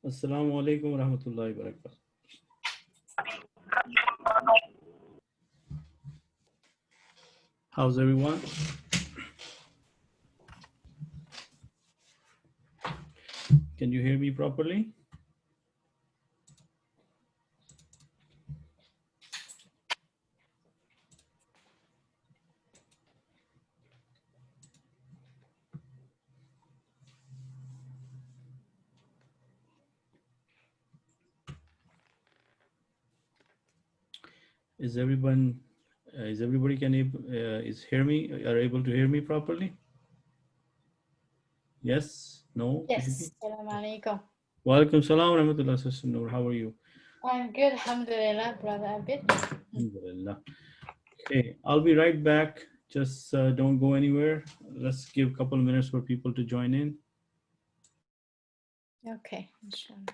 Assalamu alaikum wa rahmatullahi wa barakatuh. How's everyone? Can you hear me properly? Is everybody are able to hear me properly? Yes? No? Yes. Assalamu alaikum. Wa alaikum salam wa rahmatullah, Sister Noor. How are you? I'm good, alhamdulillah, brother Abid. Alhamdulillah. Okay, I'll be right back. Just don't go anywhere. Let's give a couple of minutes for people to join in. Okay, inshallah.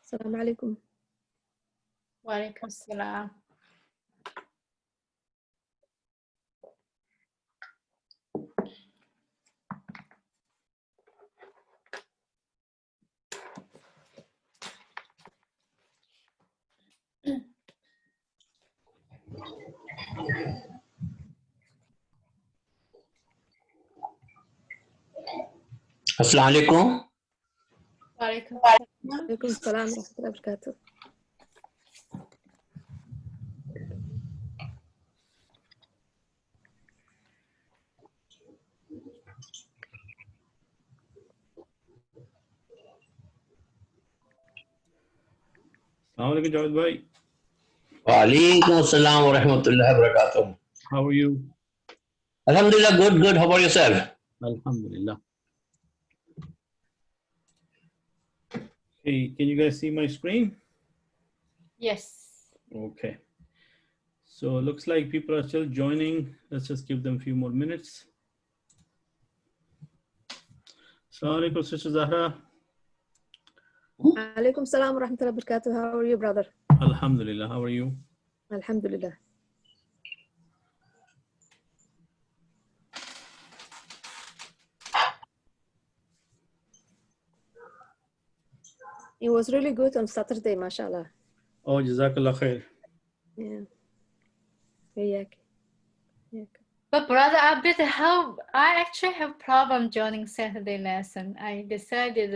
Assalamu alaikum. Wa alaikum salam. Assalamu alaikum. Wa alaikum salam. Alaikum salam wa rahmatullahi wa barakatuh. Assalamu alaikum, Jawad bhai. Wa alaikum assalam wa rahmatullahi wa barakatuh. How are you? Alhamdulillah, good. How about yourself? Alhamdulillah. Hey, can you guys see my screen? Yes. Okay. So it looks like people are still joining. Let's just give them a few more minutes. Assalamu alaikum, Sister Zahra. Alaikum salam wa rahmatullahi wa barakatuh. How are you, brother? Alhamdulillah. How are you? Alhamdulillah. It was really good on Saturday, mashallah. Oh, Jazakallah khair. Yeah. Yeah. But brother Abid, I actually have problem joining Saturday lesson. I decided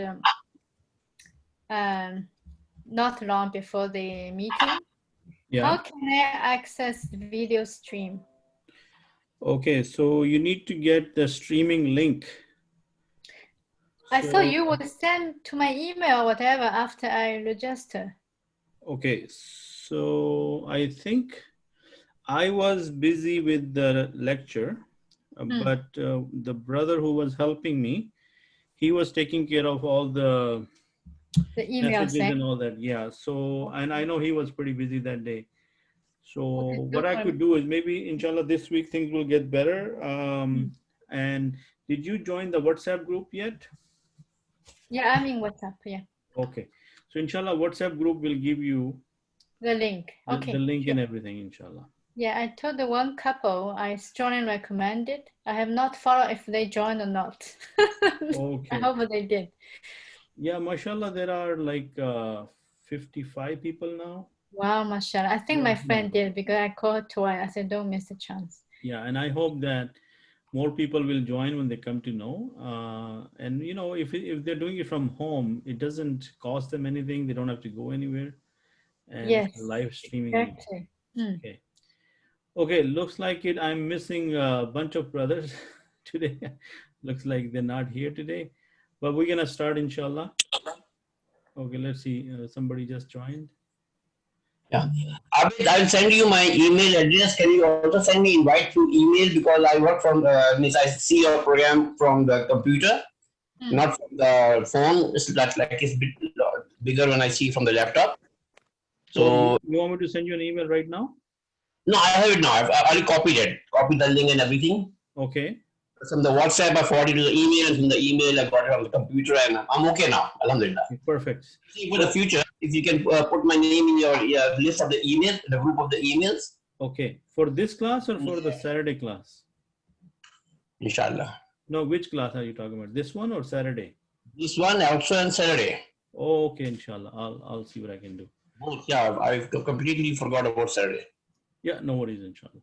not long before the meeting. Yeah. How can I access the video stream? Okay, so you need to get the streaming link. I thought you would send to my email or whatever after I register. Okay, so I think I was busy with the lecture, but the brother who was helping me, he was taking care of all the email messages and all that. Yeah, so, and I know he was pretty busy that day. So what I could do is maybe inshallah this week things will get better. And did you join the WhatsApp group yet? Yeah, I'm in WhatsApp, yeah. Okay, so inshallah WhatsApp group will give you the link. Okay, the link and everything, inshallah. Yeah, I told the one couple I strongly recommend it. I have not followed if they joined or not. Okay. I hope they did. Yeah, mashallah, there are like 55 people now. Wow, mashallah. I think my friend did because I called twice. I said, don't miss the chance. Yeah, and I hope that more people will join when they come to know. And you know, if they're doing it from home, it doesn't cost them anything. They don't have to go anywhere. And yes, live streaming. Exactly. Okay. Okay, looks like it. I'm missing a bunch of brothers today. Looks like they're not here today, but we're gonna start inshallah. Okay, let's see. Somebody just joined. Yeah, Abid, I'll send you my email address. Can you also send me invite through email, because I work from I see your program from the computer, not from the phone. It's like it's a bit bigger when I see from the laptop. So you want me to send you an email right now? No, I have it now. I've already copied it. Copied the link and everything. Okay. From the WhatsApp, I forwarded to the email, and from the email, I got it on the computer, and I'm okay now. Alhamdulillah. Perfect. See, for the future, if you can put my name in your list of the emails, the group of the emails, Okay. For this class or for the Saturday class? inshallah. No, which class are you talking about? This one or Saturday? This one also on Saturday. Oh, okay, inshallah. I'll see what I can do. Both, yeah, I completely forgot about Saturday. Yeah, no worries, inshallah.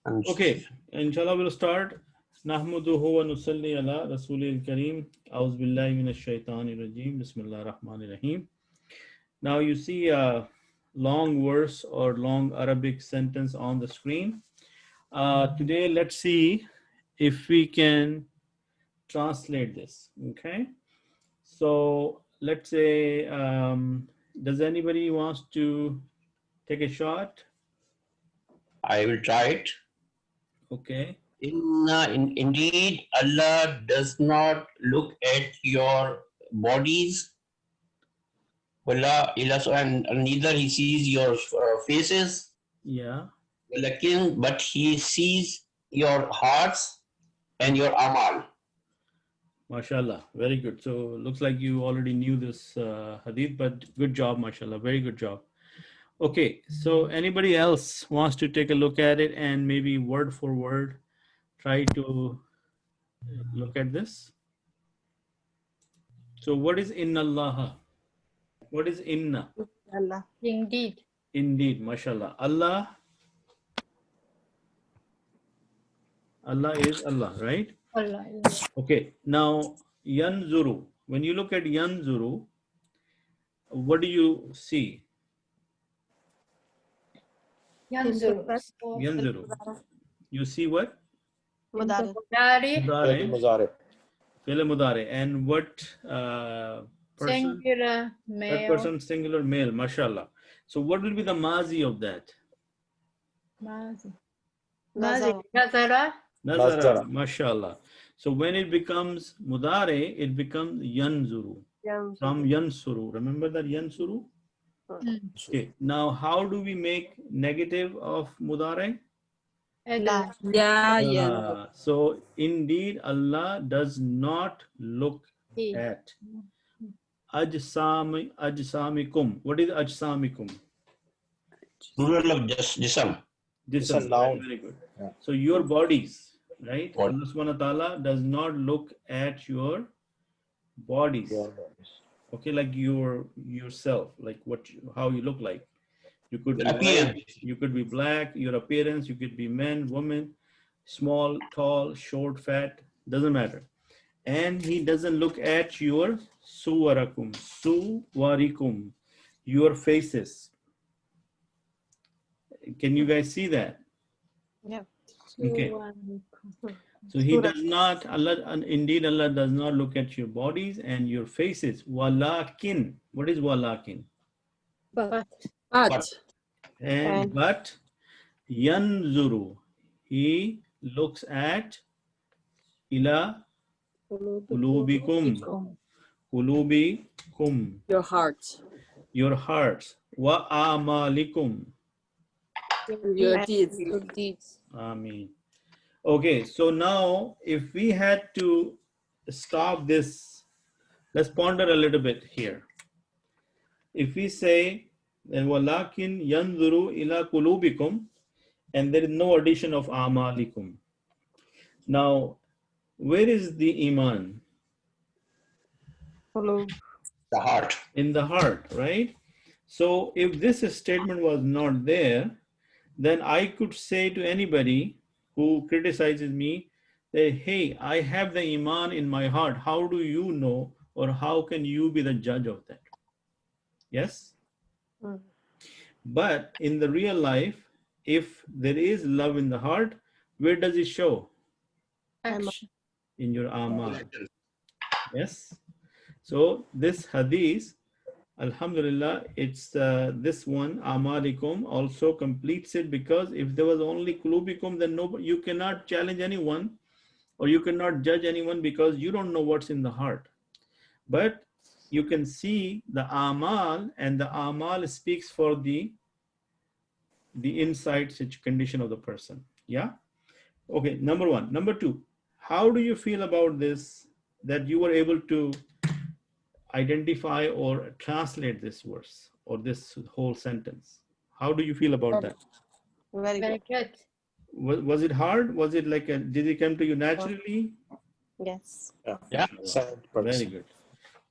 And Okay, inshallah we'll start. نحمده ونصلي على رسول الكريم أعوذ بالله من الشيطان الرجيم بسم الله الرحمن الرحيم. Now you see a long verse or long Arabic sentence on the screen. Today let's see if we can translate this. Okay, so let's say does anybody wants to take a shot? I will try it. Okay. Indeed, Allah does not look at your bodies, and neither He sees your faces, Yeah. but He sees your hearts and your amal. MashaAllah, very good. So looks like you already knew this hadith, but good job, MashaAllah, very good job. Okay, so anybody else wants to take a look at it and maybe word for word try to look at this? So what is inna Allah? What is inna? Allah. Indeed. Indeed, MashaAllah. Allah is Allah, right? Allah. Okay, now yanzuru. When you look at yanzuru, what do you see? Yanzur. Yanzuru. You see what? Mudari. Mudari. Mudare. Fi'l mudare. And what person? Singular That male. person singular male, mashallah. So what will be the mazi of that? Mazi. Nazara. Nazara. Nazara, mashallah. So when it becomes mudare, it becomes yanzuru. From yansuru. Remember that yansuru? Okay. Now how do we make negative of mudare? La. So indeed Allah does not look at ajsamikum. What is ajsamikum? Plural of jism. Jism. Very good. Yeah. So your bodies, right? Body. Allah subhanahu wa ta'ala does not look at your bodies. Okay, like yourself, like how you look like. You could be Appearance. white, you could be black, your appearance, you could be man, woman, small, tall, short, fat, doesn't matter. And he doesn't look at your suwarakum, your faces. Can you guys see that? Yeah. Okay. So he does not, indeed Allah does not look at your bodies and your faces. Walakin. What is walakin? But. But yanzuru. He looks at ila qulubikum. Qulubikum. Your heart. Your hearts. Wa amalikum. Your deeds. Your deeds. Ameen. Okay, so now if we had to stop this, let's ponder a little bit here. If we say that walakin yanzuru ila qulubikum and there is no addition of amalikum. Now, where is the iman? Follow. The heart. In the heart, right? So if this statement was not there, then I could say to anybody who criticizes me that, hey, I have the iman in my heart. How do you know, or how can you be the judge of that? Yes? But in the real life, if there is love in the heart, where does it show? Action. In your amal. Yes? So this hadith, alhamdulillah, it's this one, amalikum, also completes it, because if there was only kulubikum, then you cannot challenge anyone or you cannot judge anyone because you don't know what's in the heart. But you can see the amal, and the amal speaks for the inside condition of the person. Yeah? Okay, number one. Number two, how do you feel about this, that you were able to identify or translate this verse or this whole sentence? How do you feel about that? Very Very good. good. Was it hard? Was it like did it come to you Oh, naturally? yes. Yeah. Mashallah. 7%. Very good.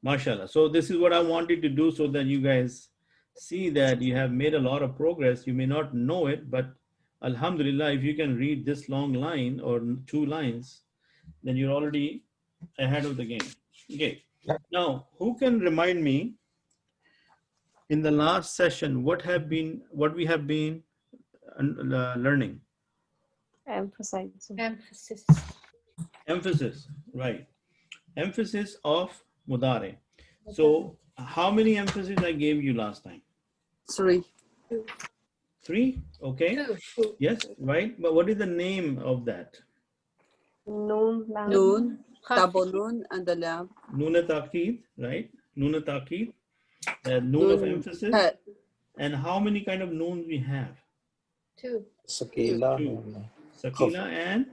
Mashallah. So this is what I wanted to do so that you guys see that you have made a lot of progress. You may not know it, but Alhamdulillah, if you can read this long line or two lines, then you're already ahead of the game. Okay. Now, who can remind me in the last session what we have been learning? Emphasizing. Emphasis. Emphasis, right? Emphasis of mudare. So, how many emphasis I gave you last time? 3. 3. Okay. Two. Yes, right. But what is the name of that? Noon, lam. Noon, Khafi. double noon, and the lam. Nuna taqid, right? Nuna taqid, noon of Noon, emphasis. ha- And how many kind of noons we have? Two. Sakila Two. and Sakila and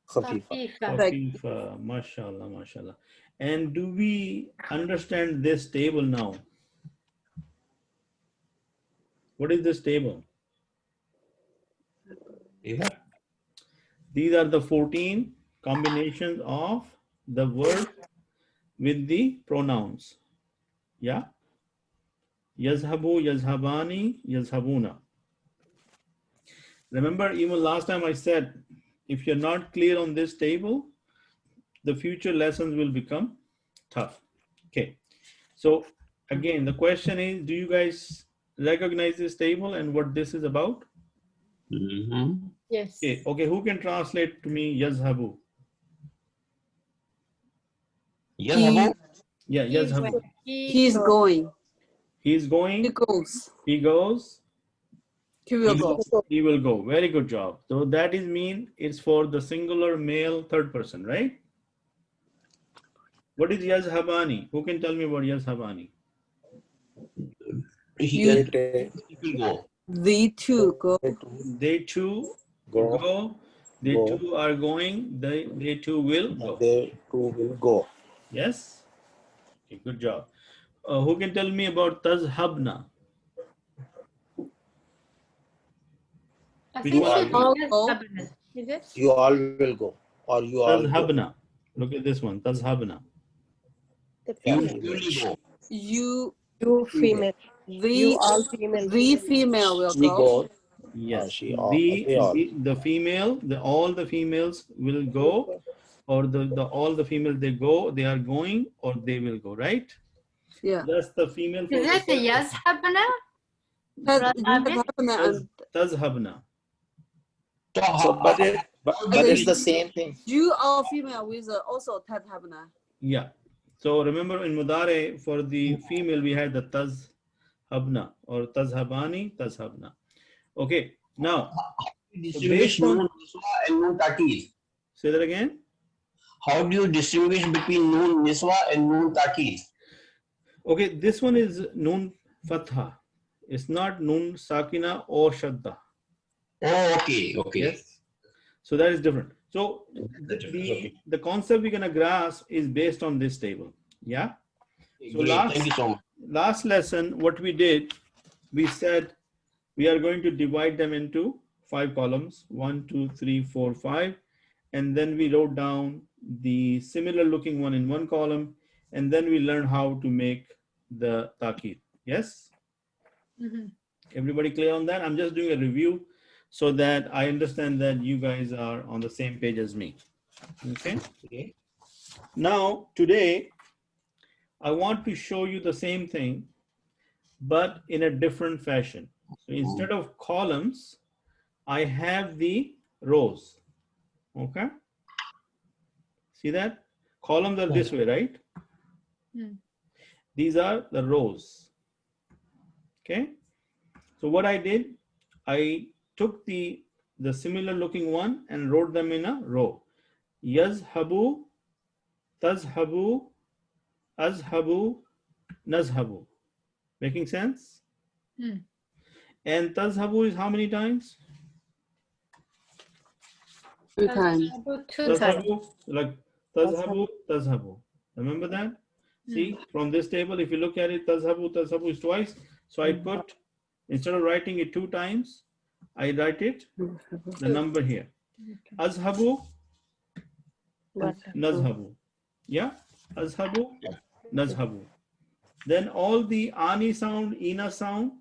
Khafifa. Khafifa. Khafifa. Mashallah, mashallah. And do we understand this table now? What is this table? Yeah. These are the 14 combinations of the word with the pronouns. Yeah? Yazhabu, yazhabani, yazhabuna. Remember, even last time I said, if you're not clear on this table, the future lessons will become tough. Okay. So again, the question is, do you guys recognize this table and what this is about? Mm-hmm. Yes. Okay. Okay. Who can translate to me yazhabu? Yes, he, Abu? Yeah, yazhabu. he's going. He's He going. goes. He goes. He will go. He will go. Very good job. So that is mean it's for the singular male third person, right? What is yazhabani? Who can tell me about yazhabani? He You- can he will go. The two go. They too Go. go. They Go. too are going. They too will go. They too will go. Yes? Okay, good job. Who can tell me about tazhabna? I Which think one? should be All yes, go. cabinet. Is it? You all will go. Or you all go. Tazhabna. Look at this one. Tazhabna. The You female. will go. You, You female. You the, all female. the female will She go. goes. Yes. She all. They all. The female, all the females will go, or all the females they go, they are going, or they will go, right? Yeah. That's the female for Is the it the yes habna? Have and tazhabna. So, but it's the same thing. you are female with also tat habna. Yeah. So remember in Mudare for the female we had the tazhabna or tazhabani, tazhabna. Okay. Now, Distinguish based on, noon niswa and noon takid. say that again. How do you distinguish between noon niswa and noon takid? Okay, this one is noon fatha. It's not noon sakina or shadda. Oh, okay, okay. Yes. So that is different. So Okay. the concept we're gonna grasp is based on this table. Yeah. So Great. Thank you so much. last lesson, what we did, we said we are going to divide them into 5 columns, 1, 2, 3, 4, 5. And then we wrote down the similar looking one in one column. And then we learned how to make the taqid. Yes? Everybody clear on that? I'm just doing a review so that I understand that you guys are on the same page as me. Okay? Okay. Now, today, I want to show you the same thing, but in a different fashion. So instead of columns, I have the rows. Okay? See that? Columns are this way, right? These are the rows. Okay? So what I did, I took the similar looking one and wrote them in a row. Yazhabu, tazhabu, azhabu, nazhabu. Making sense? And tazhabu is how many times? 2 times. Tazhabu 2 times. Tazhabu, like tazhabu, tazhabu. Remember that? See, from this table, if you look at it, tazhabu, tazhabu is twice. So I put, instead of writing it 2 times, I write it, the number here. Azhabu, nazhabu. Yeah? Azhabu, nazhabu. Then all the ani sound, ina sound,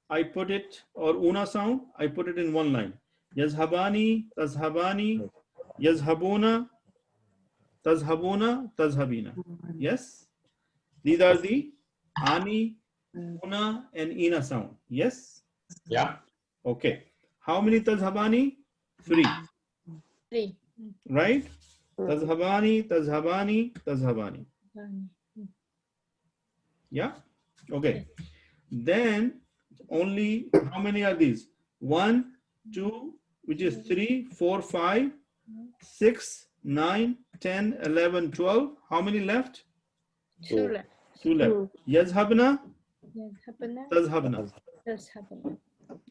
I put it, or una sound, I put it in one line. Yazhabani, tazhabani, yazhabuna, tazhabuna, tazhabina. Yes? These are the ani, una, and ina sound. Yes? Yeah. Okay. How many tazhabani? 3. 3. Right? Tazhabani, tazhabani, tazhabani. Yeah? Okay. Then only, how many are these? 1, 2, which is 3, 4, 5, 6, 9, 10, 11, 12. How many left? 2 left. 2 left. Yazhabna, Yazhabana, tazhabna. tazhabana.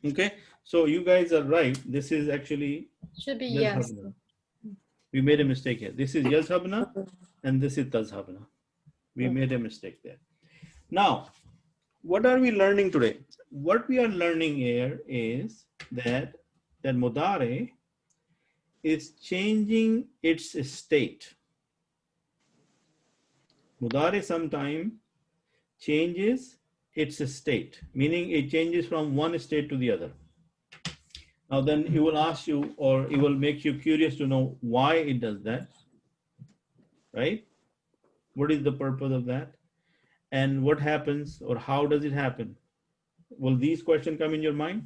Okay. So you guys are right. This is actually Should be yes. yazhabna. We made a mistake here. This is yazhabna and this is tazhabna. We made a mistake there. Now, what are we learning today? What we are learning here is that mudare is changing its state. Mudare sometimes changes its state, meaning it changes from one state to the other. Now then it will ask you, or it will make you curious to know why it does that, right? What is the purpose of that? And what happens, or how does it happen? Will these questions come in your mind?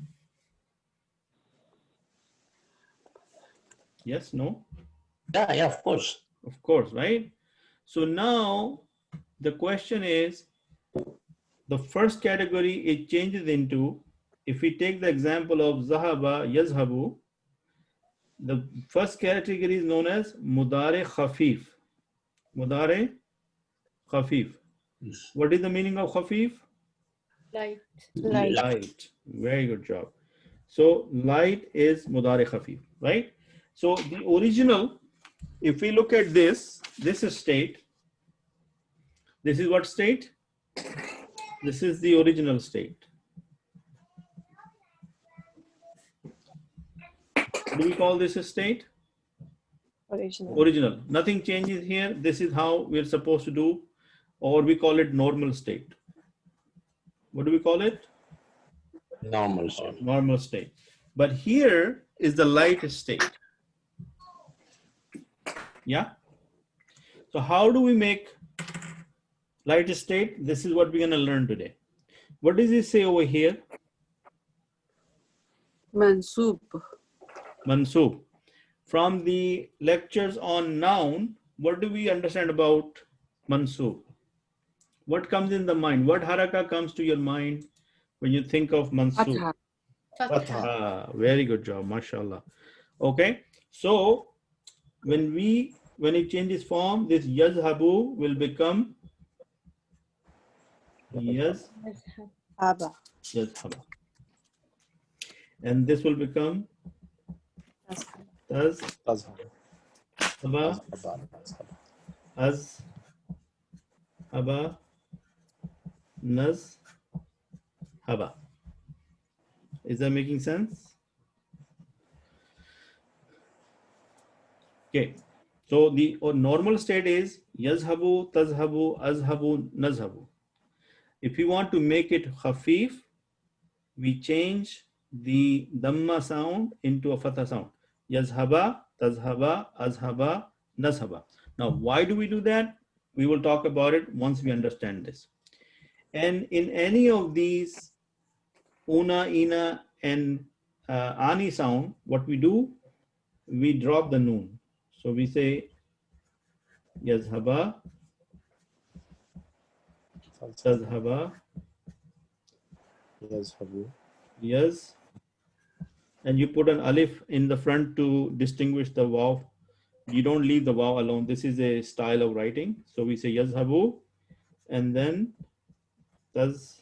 Yes, no? Yeah, yeah, of course. Of course, right? So now the question is, the first category it changes into, if we take the example of zahaba, yazhabu, the first category is known as mudare khafif. Mudare khafif. What is the meaning of khafif? Light. Light. Very good job. So light is mudare khafif, right? So the original, if we look at this is state. This is what state? This is the original state. What do we call this a state? Original. Nothing changes here. This is how we're supposed to do, or we call it normal state. What do we call it? Normal state. Normal state. But here is the light state. Yeah. So how do we make light state? This is what we're going to learn today. What does it say over here? Mansub. Mansub. From the lectures on noun, what do we understand about mansub? What comes in the mind? What haraka comes to your mind when you think of mansub? Fatha. Fatha. Very good job, mashallah. Okay, so when it changes form, this yazhabu will become yazhaba, and this will become tazhaba, azhaba, nazhaba. Is that making sense? Okay, so the normal state is yazhabu, tazhabu, azhabu, nazhabu. If we want to make it khafif, we change the dhamma sound into a fatha sound. Yazhaba, tazhaba, azhaba, nazhaba. Now, why do we do that? We will talk about it once we understand this. And in any of these una, ina, and ani sound, what we do, we drop the noon. So we say yazhaba, tazhaba, yaz, and you put an alif in the front to distinguish the waw. You don't leave the waw alone. This is a style of writing. So we say yazhabu, and then tazhabu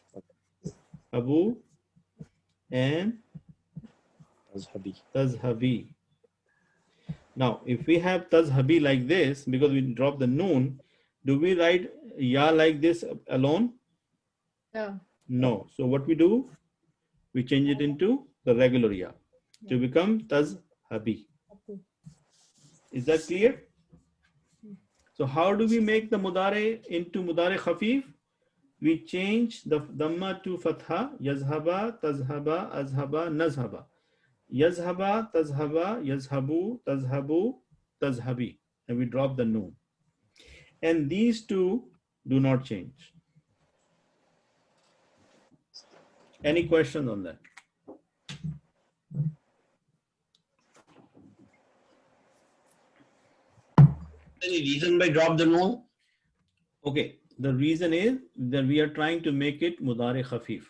and tazhabi. Now, if we have tazhabi like this, because we drop the noon, do we write ya like this alone? No. No. So what we do? We change it into the regular ya to become tazhabi. Is that clear? So how do we make the mudare into mudare khafif? We change the dhamma to fatha, yazhaba, tazhaba, azhaba, nazhaba. Yazhaba, tazhaba, yazhabu, tazhabu, tazhabi. And we drop the noon. And these two do not change. Any questions on that? Any reason by drop the noon? Okay, the reason is that we are trying to make it mudare khafif.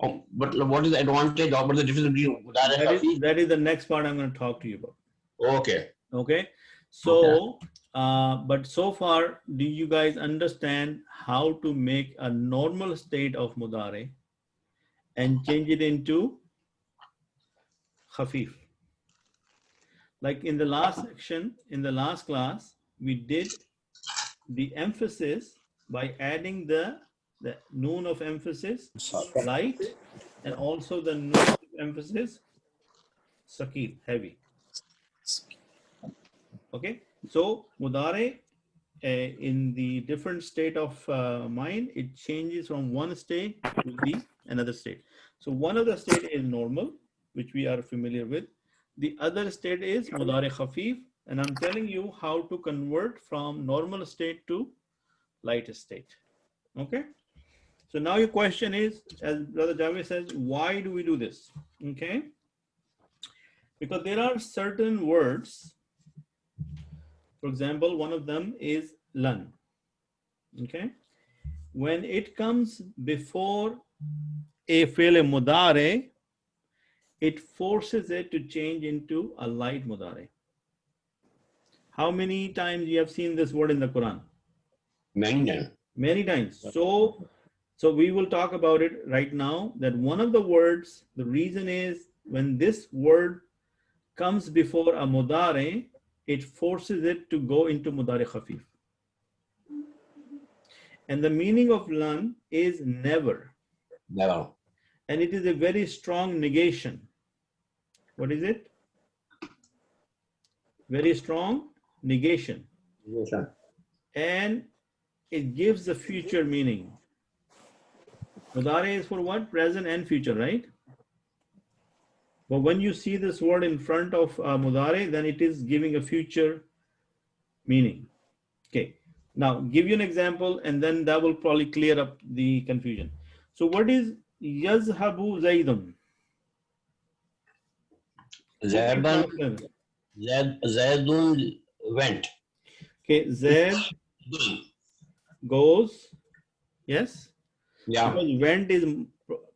Oh, but what is the advantage or what is the difference between mudare khafif? That is the next part I'm going to talk to you about. Okay. Okay, so but so far, do you guys understand how to make a normal state of mudare and change it into khafif? Like in the last section, in the last class, we did the emphasis by adding the noon of emphasis, light, and also the noon of emphasis, sakil, heavy. Okay, so mudare in the different state of mind, it changes from one state to the another state. So one of the state is normal, which we are familiar with. The other state is mudare khafif, and I'm telling you how to convert from normal state to light state. Okay. So now your question is, as Brother Javed says, why do we do this? Okay. Because there are certain words. For example, one of them is lan. Okay. When it comes before a fi'l mudare, it forces it to change into a light mudare. How many times you have seen this word in the Quran? Many times. So we will talk about it right now, that one of the words, the reason is when this word comes before a mudare, it forces it to go into mudare khafif. And the meaning of lan is never. Never. And it is a very strong negation. What is it? Very strong negation. Yes, And it gives the future meaning. Mudare is for what? Present and future, right? But when you see this word in front of mudare, then it is giving a future meaning. Okay. Now, give you an example, and then that will probably clear up the confusion. So, what is yazhabu zaidun? Zaidun went. Okay, Zaid goes. Yes. Yeah. Because went is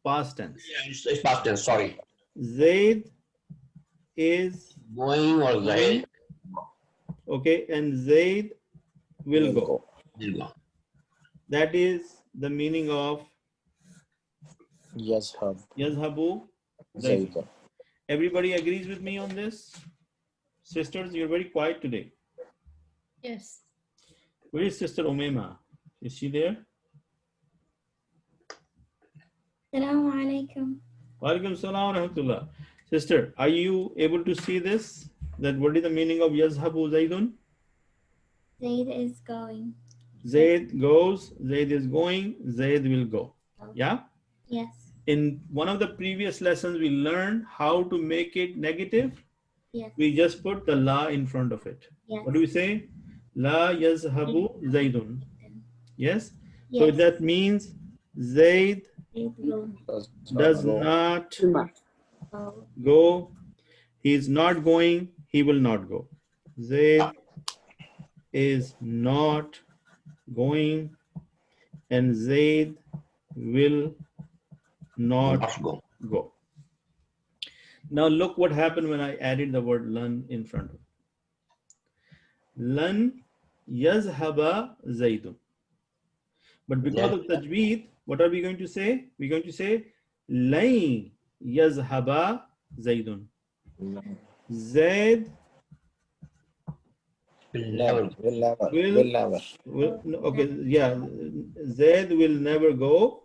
past tense. Yeah, it's past tense. Sorry. Zaid is Going or Zaid. Okay, and Zaid will go. Will go. That is the meaning of yazhabu zaidun. Everybody agrees with me on this? Sisters, you're very quiet today. Yes. Where is Sister Umayma? Is she there? Assalamu alaikum. Walaikum salam wa rahmatullah. Sister, are you able to see this? That what is the meaning of yazhabu zaidun? Zaid is going. Zaid goes, Zaid is going, Zaid will go. Yeah? Yes. In one of the previous lessons, we learned how to make it negative. Yes. We just put the la in front of it. Yes. What do we say? La yazhabu zaidun. Yes? Yes. So that means Zaid does not go. He is not going. He will not go. Zaid is not going, and Zaid will not go. Now look what happened when I added the word lan in front of it. Lan yazhaba zaidun. But because of tajweed, what are we going to say? We're going to say lan yazhaba zaidun. Zaid Will never. Will never. Will, Will never. no, okay, yeah. Zaid will never go.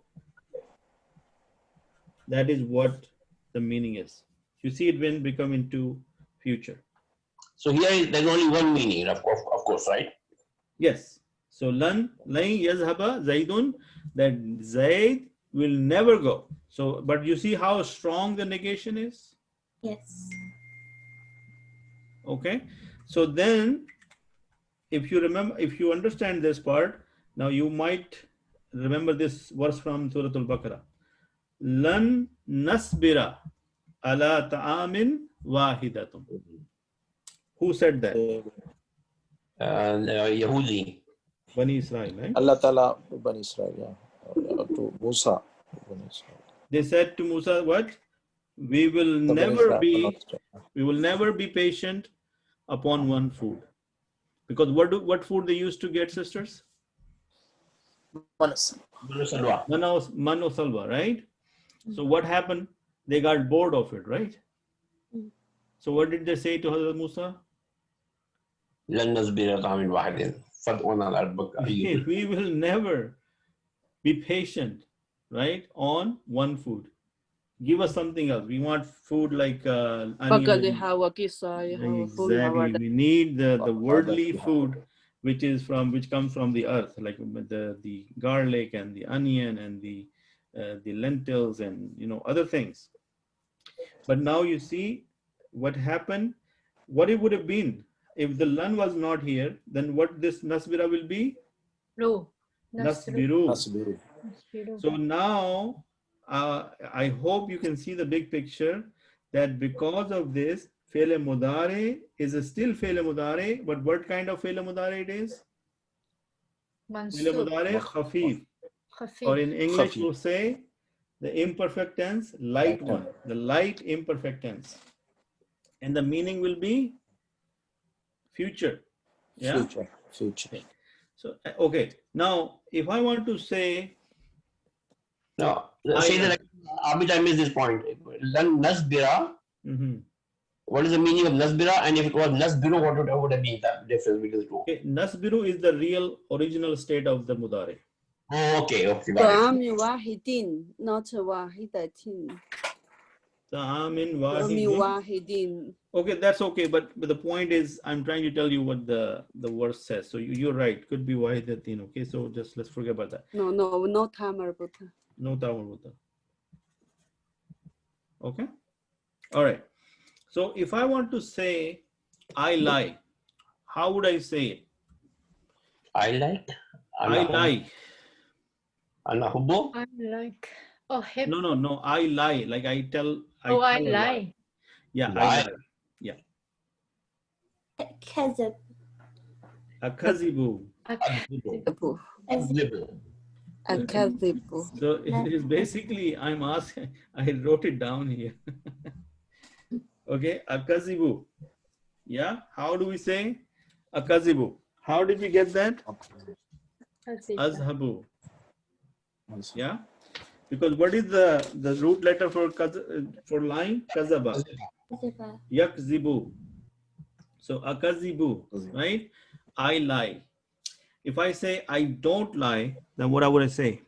That is what the meaning is. You see it when become into future. So here there's only one meaning, of course, right? Yes. So lan yazhaba Zaidun, that Zaid will never go. So, but you see how strong the negation is? Yes. Okay. So then, if you remember, if you understand this part, now you might remember this verse from Surah Al-Baqarah. Lan nasbira ala ta'amin wahidatum. Who said that? Yahudi. Bani Israel, right? Allah Ta'ala Bani Israel, yeah. To Musa. Bani Israel. They said to Musa, what? We will The Bani never Israel be, not- we will never be patient upon one food. Because what food they used to get, sisters? Manas. Salwa. Mano salwa, right? So what happened? They got bored of it, right? So what did they say to Hazrat Musa? لن نصبر على طعام واحد فادعنا لربك أيها We will never be patient, right, on one food. Give us something else. We want food like onion. Exactly. We need the worldly food, which comes from the earth, like the garlic and the onion and the lentils and other things. But now you see what happened. What it would have been if the lan was not here. Then what this nasbira will be? Ru. Nasbiru. Nasbiru. So now I hope you can see the big picture, that because of this, Fe'l Mudare is still Fe'l Mudare, but what kind of Fe'l Mudare it is? Fe'l Mansub. Mudare Khafif, or Khafif. in English Khafif. we'll say the imperfect tense, light one, the light imperfect tense. And the meaning will be future. Yeah. Future. So, okay. Now, if I want to say, No, say that Abid, I missed this point. Lan nasbira. Mhm. What is the meaning of nasbira? And if it was nasbiru, what would have been that difference between the two? Okay, Nasbiru is the real original state of the Mudare. Oh, okay, got it. طعام واحد not واحدة. Ta'amin طعام wahidin. واحد. Okay, that's okay, but the point is, I'm trying to tell you what the verse says. So you're right, could be wahidatin. Okay, so just let's forget about that. No time مربوطة. No ta'amul. Okay, all right. So if I want to say I lie, how would I say it? I like. I lie. Anahubo. I like. Oh, hip. No. I lie. Like I tell. I tell a lie. Yeah, I Lie. lie. Yeah. كذب. Akazibu. أكذب. So it is basically, I'm asking, I wrote it down here. Okay, akazibu. Yeah, how do we say akazibu? How did we get that? Azhabu. Yeah, because what is the root letter for line? Kazaba. كذب. Yakzibu. So akazibu, right? I lie. If I say I don't lie, then what would I say?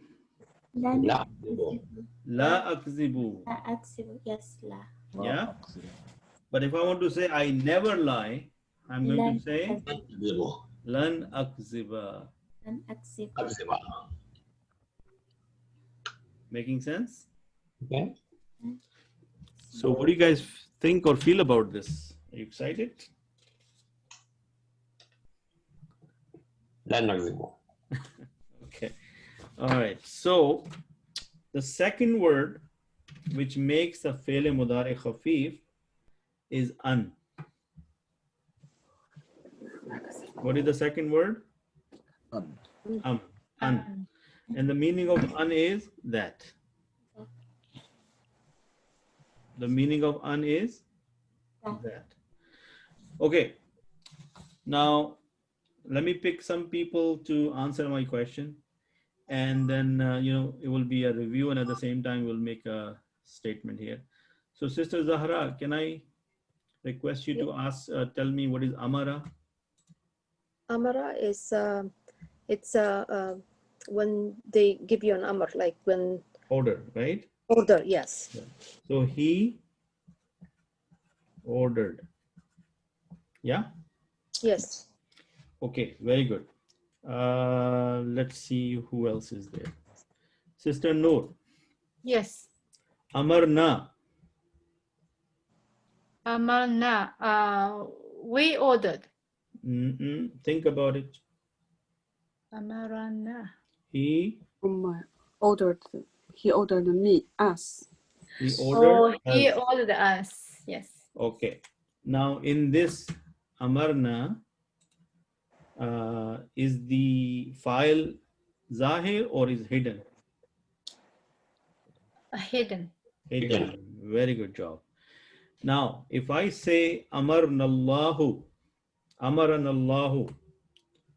لن La. أكذب. La akzibu. لا أكذب. Yes, لا. Yeah. But if I want to say I never lie, I'm going لن to say أكذب. lan akziba. لن أكذب. Making sense? Okay. So what do you guys think or feel about this? Are you excited? Lan naghzibu. Okay. All right. So the second word which makes a fi'l mudari khafif is an. What is the second word? An. And the meaning of an is that. The meaning of an is that. Okay. Now, let me pick some people to answer my question. And then, it will be a review. And at the same time, we'll make a statement here. So, Sister Zahra, can I request you to tell me what is Amara? Amara is it's when they give you an amr, like when Order, right? order. Yes. Yeah. So he ordered. Yeah. Yes. Okay, very good. Let's see who else is there. Sister Noor. Yes. Amarna. Amarna. We ordered. Think about it. Amarana. He Ordered. He ordered me, us. ordered He us. ordered us. Yes. Okay. Now in this Amarna, is the file Zahir or is hidden? Hidden. Hidden. Very good job. Now, if I say Amarnallahu, Amaranallahu,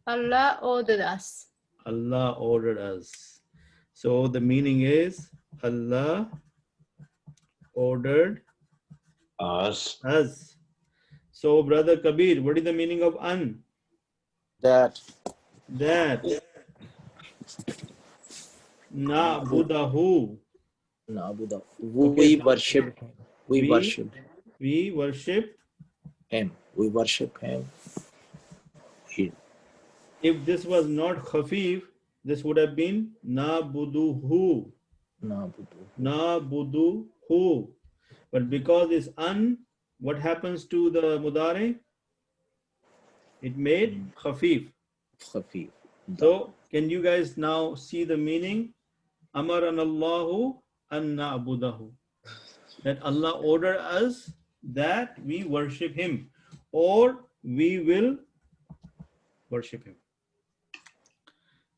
Allah ordered us. Allah ordered us. So the meaning is Allah ordered Us. us. So, Brother Kabir, what is the meaning of an? That. That. Na'budahu. Na'budu. Okay, We worship him. We worship We worship. him. We worship him. He, If this was not khafif, this would have been na'buduhu. Na'budu. Na'buduhu. But because it's an, what happens to the mudare? It made khafif. Khafif. So can you guys now see the meaning? Amaranallahu an na'budahu. That Allah ordered us that we worship him or we will worship him.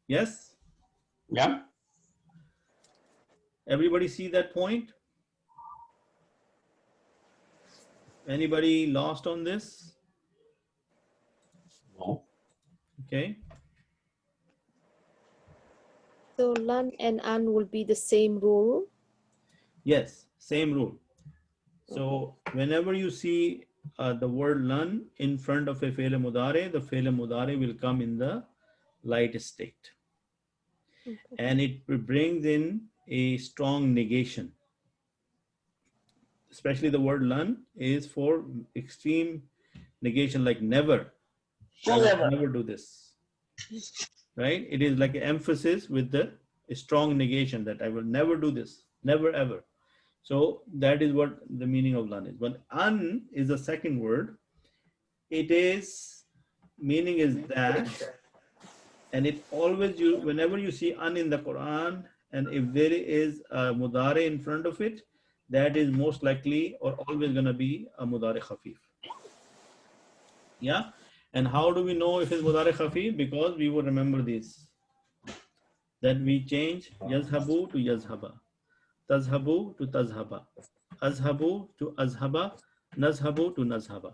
Yes? Yeah. Everybody see that point? Anybody lost on this? No. Okay. So lan and an will be the same rule. Yes, same rule. So whenever you see the word lan in front of a fi'l mudare, the fi'l mudare will come in the light state. Okay. And it brings in a strong negation. Especially the word lan is for extreme negation, like never. I will never do this. Right? It is like an emphasis with the strong negation that I will never do this. Never ever. So that is what the meaning of lan is. But an is the second word. It is, meaning is that, and it always, whenever you see an in the Quran, and if there is a mudare in front of it, that is most likely or always going to be a mudare khafif. Yeah. And how do we know if it's mudare khafif? Because we will remember this. That we change yazhabu to yazhaba, tazhabu to tazhaba, azhabu to azhaba, nazhabu to nazhaba.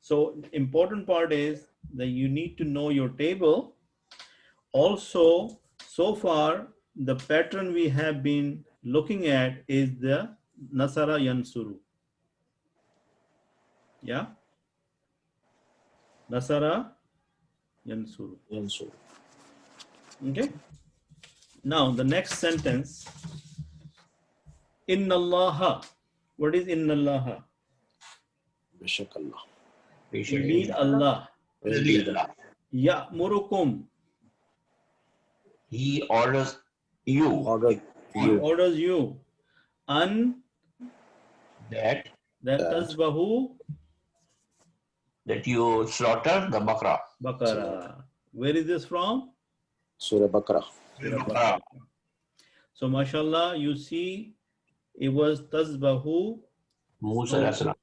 So important part is that you need to know your table. Also, so far, the pattern we have been looking at is the Nasara Yansuru. Yeah? Nasara Yansuru. Yansur. Okay? Now, the next sentence, Inna Allaha. What is Inna Allaha? Bishakallah. Indeed Allah. Indeed. Ya'murukum. He orders you Order He you. orders you. An, that tasbahu you slaughter the bakra. bakara. Where is this from? Surah Baqarah. Bakra. So, mashallah, you see, it was tasbahu. Musa alayhi salam.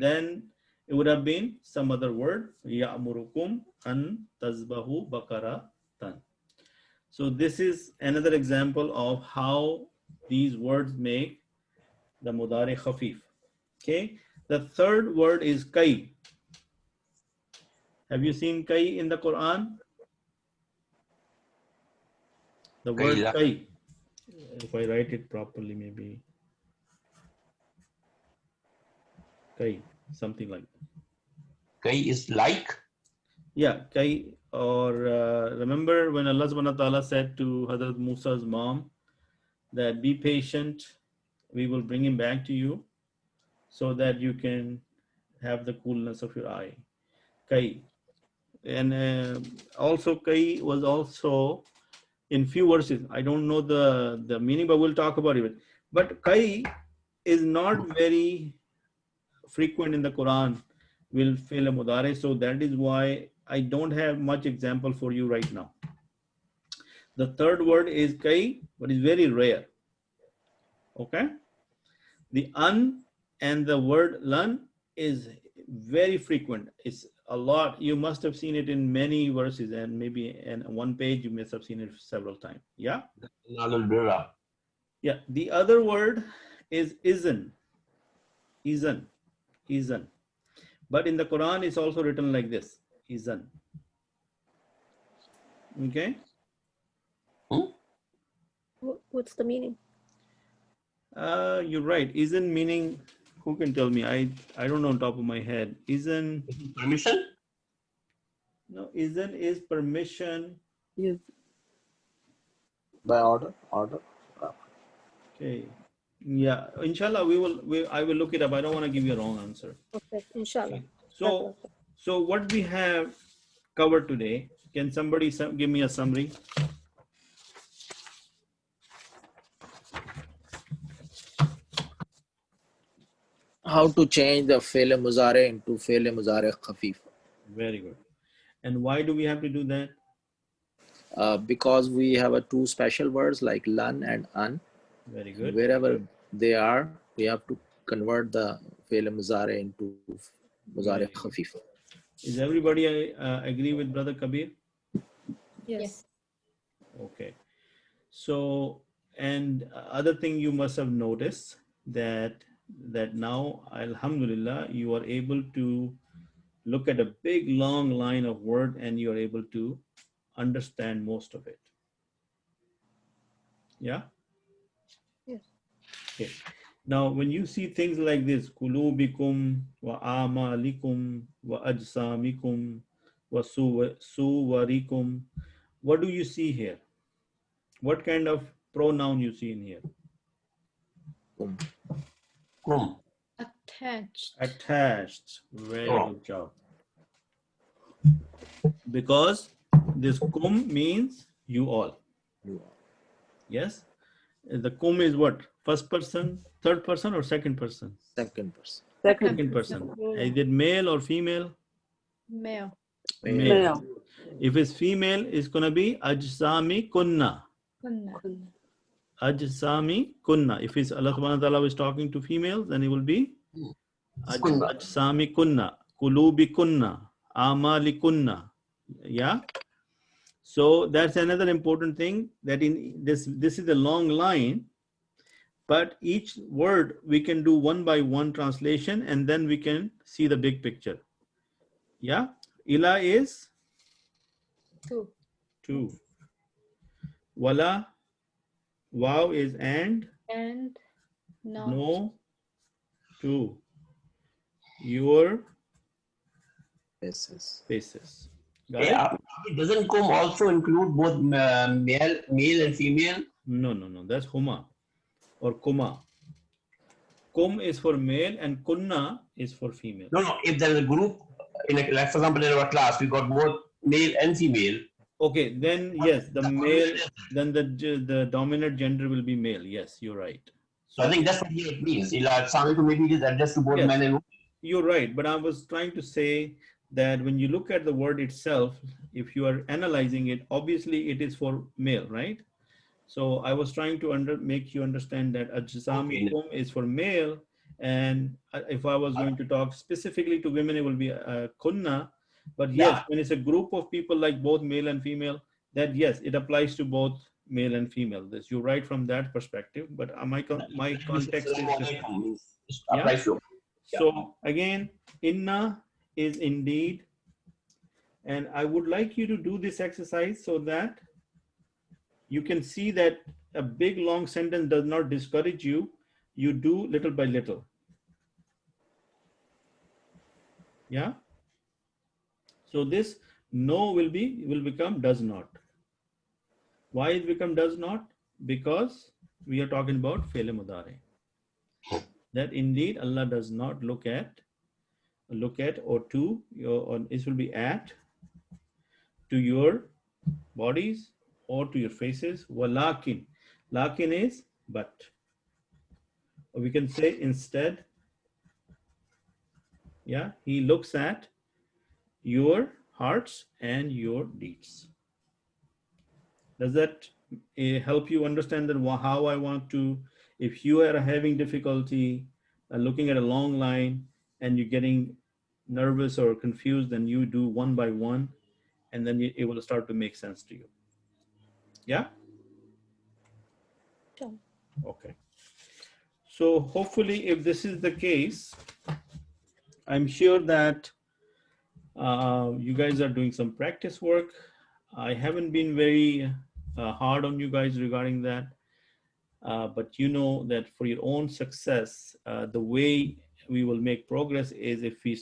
Then it would have been some other word. Ya'murukum an tasbahu bakaratan. So this is another example of how these words make the mudare khafif. Okay. The third word is kai. Have you seen kai in the Quran? The word Kaila. kai. If I write it properly, maybe kai, something like that. Kai is like. Yeah, kai or remember when Allah subhanahu wa ta'ala said to Hazrat Musa's mom that be patient, we will bring him back to you so that you can have the coolness of your eye. Kai. And also Kai was also in few verses. I don't know the meaning, but we'll talk about it. But Kai is not very frequent in the Quran, will fail a mudare. So that is why I don't have much example for you right now. The third word is Kai, but it's very rare. Okay. The an and the word lan is very frequent. It's a lot. You must have seen it in many verses, and maybe in one page you must have seen it several times. Yeah. Yeah. The other word is isn't. Isn't. But in the Quran, it's also written like this. Isn't. Okay. What's the meaning? You're right. Isn't meaning. Who can tell me? I don't know on top of my head. Isn't. Permission? No. Isn't is permission. Yes. By order. Order. Okay. Yeah. Inshallah, I will look it up. I don't want to give you a wrong answer. Okay, inshallah. So what we have covered today. Can somebody give me a summary? How to change the fi'l muzare into fi'l muzare khafif? Very good. And why do we have to do that? Because we have two special words like lan and an. Very good. Wherever they are, we have to convert the fi'l muzare into muzare khafif. Is everybody agree with Brother Kabir? Yes. Okay. So, and other thing you must have noticed that now, alhamdulillah, you are able to look at a big long line of word and you are able to understand most of it. Yeah. Yes. Okay. Now, when you see things like this, kulubikum wa amalikum wa ajsamikum wa suwarikum, what do you see here? What kind of pronoun you see in here? Attached. Attached. Very good job. Because this kum means you all. Yes. The kum is what? First person, third person, or second person? Second person. Second person. Is it male or female? Male. Male. If it's female, it's gonna be ajsami kunna. Kunna. Ajsami kunna. If it's Allah subhanahu wa ta'ala is talking to females, then it will be ajsami kunna, kulubi kunna, amali kunna. Yeah. So that's another important thing, that in this is a long line, but each word we can do one by one translation and then we can see the big picture. Yeah. Ila is two. Wala, wow is and not. no, two. Your faces. Got it? Doesn't kum also include both male and female? No. That's huma or kuma. Kum is for male and kunna is for female. No. If there is a group, like for example, in our class, we got both male and female. Okay, then yes, the male, then the dominant gender will be male. Yes, you're right. So I think that's what it means. Maybe it is addressed to both men and women. You're right, but I was trying to say that when you look at the word itself, if you are analyzing it, obviously it is for male, right? So I was trying to make you understand that ajsamikum is for male, and if I was going to talk specifically to women, it will be kunna. But yes, when it's a group of people like both male and female, that yes, it applies to both male and female. This you're right from that perspective, but my context is different. Yeah? So again, inna is indeed, and I would like you to do this exercise so that you can see that a big long sentence does not discourage you. You do little by little. Yeah. So this No will become does not. Why it become does not? Because we are talking about fi'l mudari. That indeed Allah does not look at or to your, or it will be at, to your bodies or to your faces. Walakin. Lakin is but. Or we can say instead, yeah, he looks at your hearts and your deeds. Does that help you understand that how I want to, if you are having difficulty looking at a long line and you're getting nervous or confused, then you do one by one and then it will start to make sense to you. Yeah? Sure. Okay. So hopefully if this is the case, I'm sure that you guys are doing some practice work. I haven't been very hard on you guys regarding that. But you know that for your own success, the way we will make progress is if we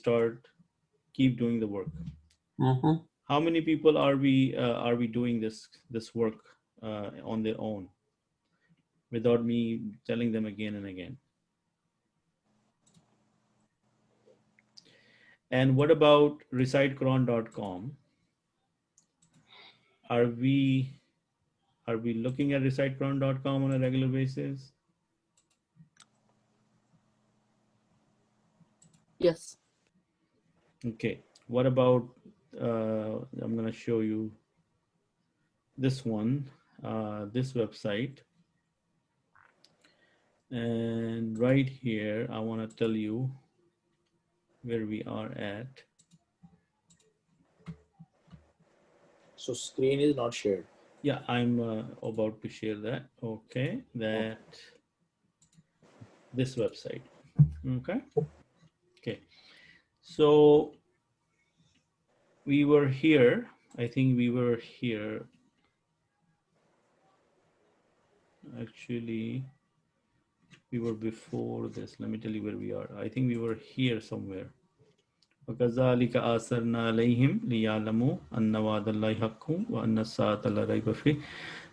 keep doing the work. Mm-hmm. How many people are we doing this work on their own without me telling them again and again? And what about recitequran.com? Are we looking at recitequran.com on a regular basis? Yes. Okay. What about I'm going to show you this one, this website. And right here, I want to tell you where we are at. So screen is not shared. Yeah, I'm about to share that. Okay, this website. Okay. Okay. So we were here. I think we were here. Actually, we were before this. Let me tell you where we are. I think we were here somewhere. وَكَذَلِكَ آثَرْنَا عَلَيْهِمْ لِيَعْلَمُوا أَنَّ وَعْدَ اللَّهِ حَقٌّ وَأَنَّ السَّاعَةَ لَا رَيْبَ فِيهَا.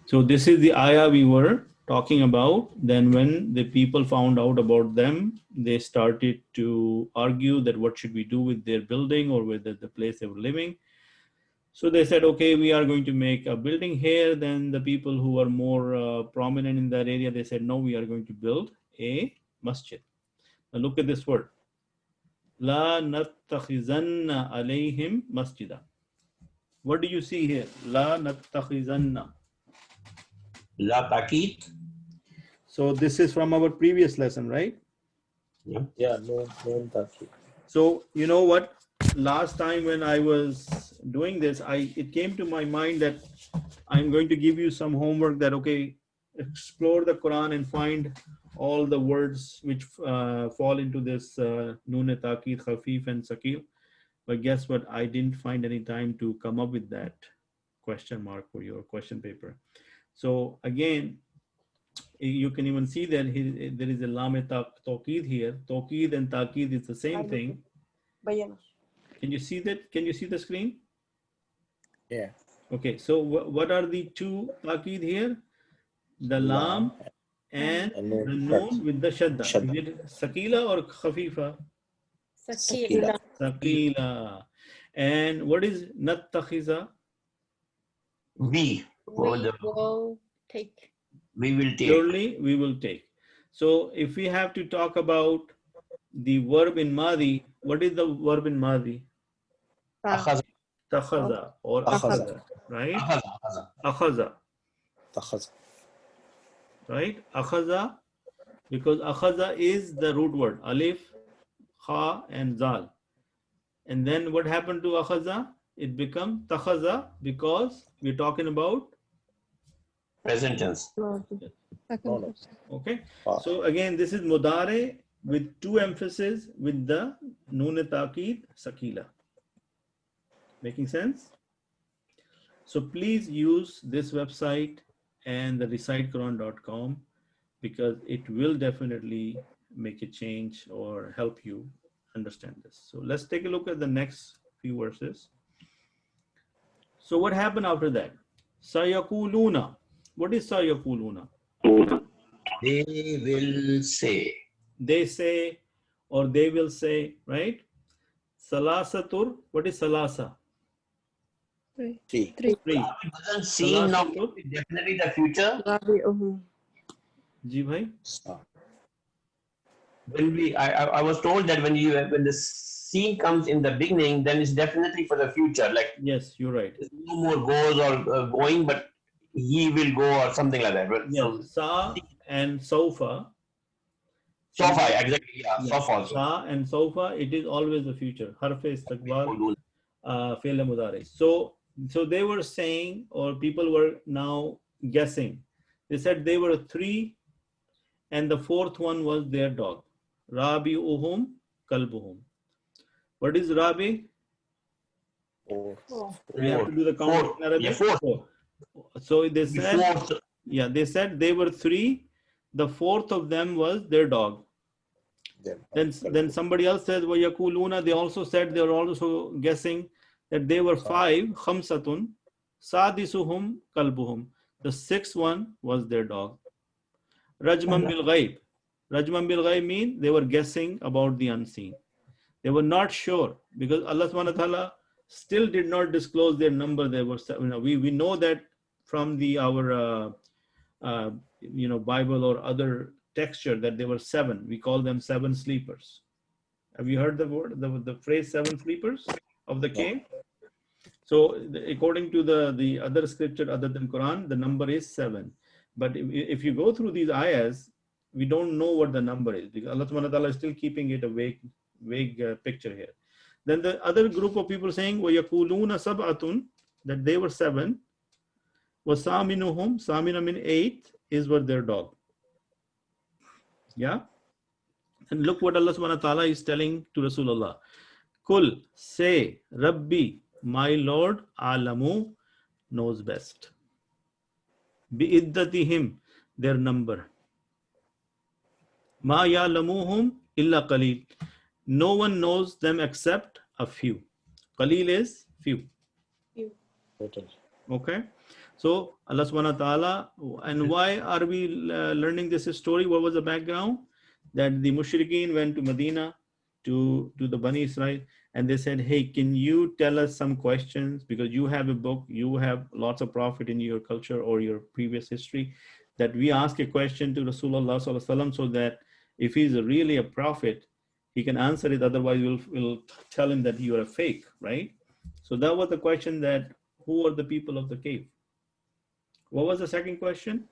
So this is the ayah we were talking about. Then when the people found out about them, they started to argue that what should we do with their building or with the place they were living. So they said, okay, we are going to make a building here. Then the people who are more prominent in that area, they said, no, we are going to build a masjid. Now look at this word. La nattakhizanna alayhim masjida. What do you see here? La nattakhizanna. La Takit. So this is from our previous lesson, right? Yeah. Yeah, no taki. So you know what? Last time when I was doing this, it came to my mind that I'm going to give you some homework that, okay, explore the Quran and find all the words which fall into this Nun Taqid, Khafif and Sakil. But guess what? I didn't find any time to come up with that question mark for your question paper. So again, you can even see that there is a Lame Taqid here. Taqid and Taqid is the same thing. Can you see that? Can you see the screen? Yeah. Okay, so what are the two Taqid here? The Lam and And the Noon with the Shadda. Shadda. Is it Sakila or Khafifa? Sakila. Sakila. And what is Nattakhiza? We. Oh, We will take. we will take. Surely we will take. So if we have to talk about the verb in Madi, what is the verb in Madi? Akhaza. Takhaza or Akhaza. akhaza, right? Akhaza. Akhaza, Takhaza. right? Akhaza, because akhaza is the root word, alif, kha, and zal. And then what happened to akhaza? It become takhaza because we're talking about, Present tense. No. okay? Past. So again, this is mudare with two emphasis with the nun taqid sakila. Making sense? So please use this website and the recitequran.com because it will definitely make a change or help you understand this. So let's take a look at the next few verses. So what happened after that? Sayakuluna. What is sayakuluna? They will say. They say, or they will say, right? Salasatur. What is salasa? Three. Three. Three. Three. It doesn't seem now. Salasatur. Definitely the future. Ji bhai. When I was told that when the scene comes in the beginning, then it's definitely for the future. Like Yes, you're right. there's no more goes or going, but he will go or something like that. But Yes, sa and sofa. sofa, exactly. Yeah, Yeah. sofa also. Sa and sofa. It is always the future. Harf istiqbal. Fi'l mudari. So they were saying, or people were now guessing. They said they were three, and the fourth one was their dog. Rabi uhum kalbuhum. What is Rabi? Four. We have to do the count in Arabic. Yeah, four. Four. So they said, Fourth. yeah, they said they were three. The fourth of them was their dog. Then somebody else says, وَيَقُولُونَ. They also said, they were also guessing that they were five. خَمْسَةٌ سَادِسُهُمْ كَلْبُهُمْ. The sixth one was their dog. Rajman bil ghaib. Rajman bil ghaib means they were guessing about the unseen. They were not sure because Allah subhanahu wa ta'ala still did not disclose their number. They were, we know that from our Bible or other texture that there were seven. We call them seven sleepers. Have you heard the word, the phrase seven sleepers of the cave? So according to the other scripture other than Quran, the number is seven. But if you go through these ayahs, we don't know what the number is because Allah subhanahu wa ta'ala is still keeping it a vague picture here. Then the other group of people saying, وَيَقُولُونَ سَبْعَةٌ, that they were seven. وَسَامِنُهُمْ, Samina mean eight, is what their dog. Yeah? And look what Allah subhanahu wa ta'ala is telling to Rasulullah. Kul, say, Rabbi, my Lord, alamu, knows best. Bi'iddatihim, their number. Ma ya'lamuhum illa qalil. No one knows them except a few. Qalil is few. Okay. So Allah subhanahu wa ta'ala, and why are we learning this story? What was the background? That the mushrikeen went to Medina to the Bani Israel and they said, hey, can you tell us some questions? Because you have a book, you have lots of prophet in your culture or your previous history, that we ask a question to Rasulullah sallallahu alaihi wasallam so that if he's really a prophet, he can answer it. Otherwise, we'll tell him that you are a fake, right? So that was the question, that who are the people of the cave? What was the second question?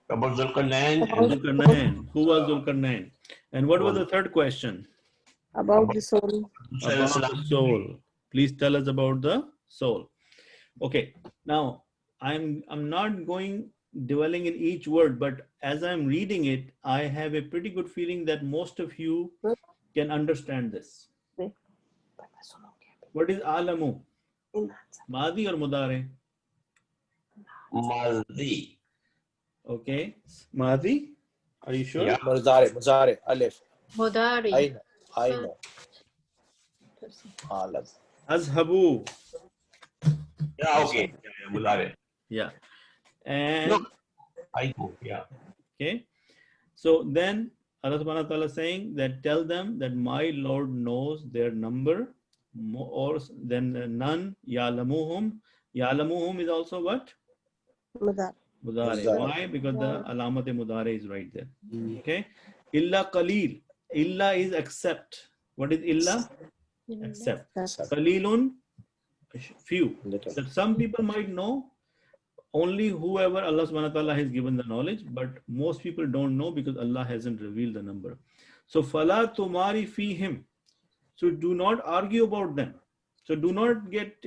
About Zulkarnain. Zulkarnain. Who was Zulkarnain? And what was the third question? About the soul. About the soul. Please tell us about the soul. Okay. Now, I'm not dwelling in each word, but as I'm reading it, I have a pretty good feeling that most of you can understand this. What is alamu? Madi or mudare? Mazi. Okay. Madi? Are you sure? Yeah. Muzare, Alif. Mudari. I know. Alam. Azhabu. Yeah, okay. Mulare. Yeah. And No. I know. Yeah. okay. So then Allah subhanahu wa ta'ala is saying that tell them that my Lord knows their number, or then none. Ya'lamuhum. Ya'lamuhum is also what? Mudar. Mudare. Why? Because the alamat mudare is right there. Okay. Illa qalil. Illa is except. What is illa? Except. Qalilun, few. That some people might know, only whoever Allah subhanahu wa ta'ala has given the knowledge, but most people don't know because Allah hasn't revealed the number. So fala tumari fihim. So do not argue about them. So do not get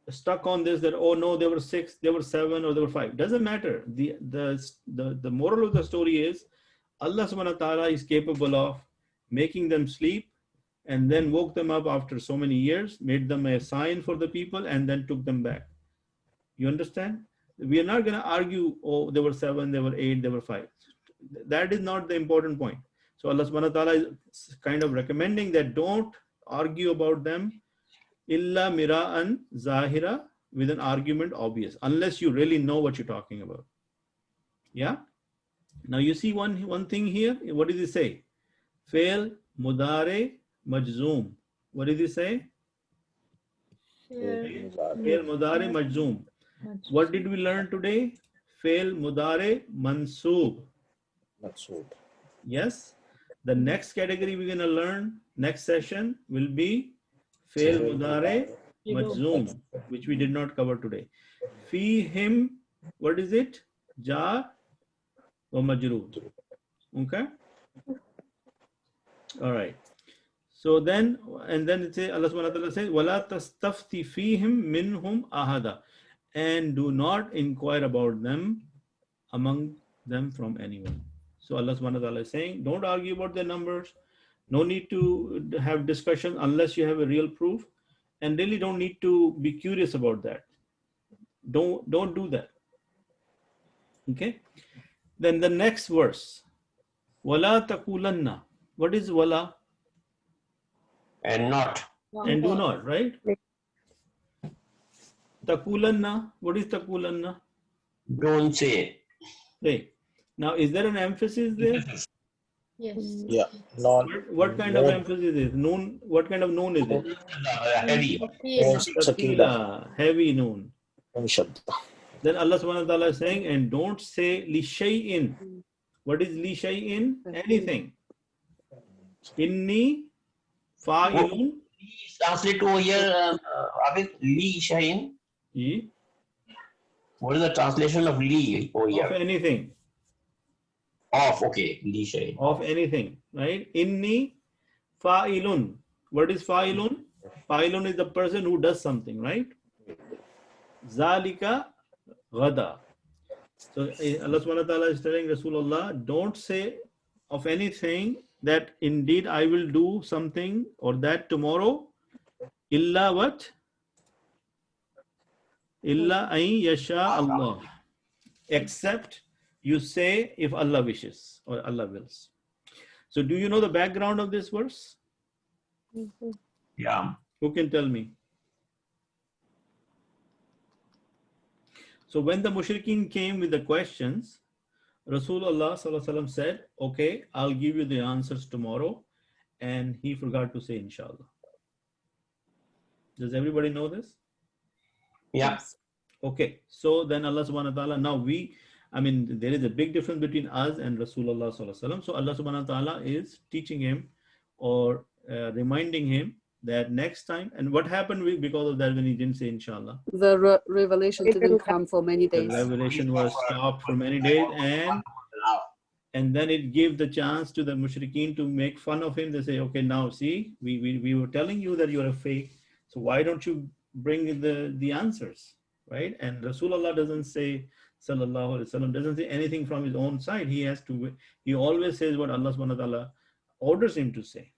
stuck on this, that oh no, there were six, there were seven, or there were five. Doesn't matter. The moral of the story is Allah subhanahu wa ta'ala is capable of making them sleep and then woke them up after so many years, made them a sign for the people, and then took them back. You understand? We are not going to argue, oh, there were seven, there were eight, there were five. That is not the important point. So Allah subhanahu wa ta'ala is kind of recommending that don't argue about them illa mira'an zahira, with an argument obvious, unless you really know what you're talking about. Yeah. Now you see one thing here. What does it say? Fail mudare majzoom. What did he say? Fail mudare majzoom. What did we learn today? Fail mudare mansoob. Maksud. Yes. The next category we're going to learn next session will be fail mudare majzoom, which we did not cover today. Fi him, what is it? Jar or majroor. Okay. All right. So then, and then it says, Allah subhanahu wa ta'ala says, وَلَا تَسْتَفْتِ فِيهِمْ مِنْهُمْ أَحَدًا, and do not inquire about them, among them, from anyone. So Allah subhanahu wa ta'ala is saying, don't argue about their numbers. No need to have discussion unless you have a real proof, and really don't need to be curious about that. Don't do that. Okay. Then the next verse, وَلَا تَقُولَنَّ. What is wala? And not. And do not, right? Takulanna. What is takulanna? Don't say. Say. Now, is there an emphasis there? Yes. Yeah. Non. What kind of emphasis is it? Noon. What kind of noon is it? Heavy. Thaqila, heavy noon. Shadda. Then Allah subhanahu wa ta'ala is saying, and don't say li shay'in. What is li shay'in? Anything. Inni fa'ilun. Translate over here, Abid, Li Shahin. Ye, What is the translation of Li over of here? anything. Of, okay, Li Shahin. Of anything, right? Inni fa'ilun. What is fa'ilun? Fa'ilun is the person who does something, right? Zalika ghada. So Allah subhanahu wa ta'ala is telling Rasulullah, don't say of anything that indeed I will do something or that tomorrow. Illa what? Illa ay yasha Allah. Except you say if Allah wishes or Allah wills. So do you know the background of this verse? Yeah. Who can tell me? So when the mushrikeen came with the questions, Rasulullah sallallahu alaihi wasallam said, okay, I'll give you the answers tomorrow. And he forgot to say inshallah. Does everybody know this? Yeah. Okay. So then Allah subhanahu wa ta'ala, now there is a big difference between us and Rasulullah sallallahu alaihi wasallam. So Allah subhanahu wa ta'ala is teaching him or reminding him that next time, and what happened because of that when he didn't say inshallah? The revelation didn't come for many The days. revelation was stopped for many days, and then it gave the chance to the mushrikeen to make fun of him. They say, okay, now see, we were telling you that you're a fake, so why don't you bring the answers, right? And Rasulullah doesn't say, sallallahu alaihi wasallam, doesn't say anything from his own side. He always says what Allah subhanahu wa ta'ala orders him to say.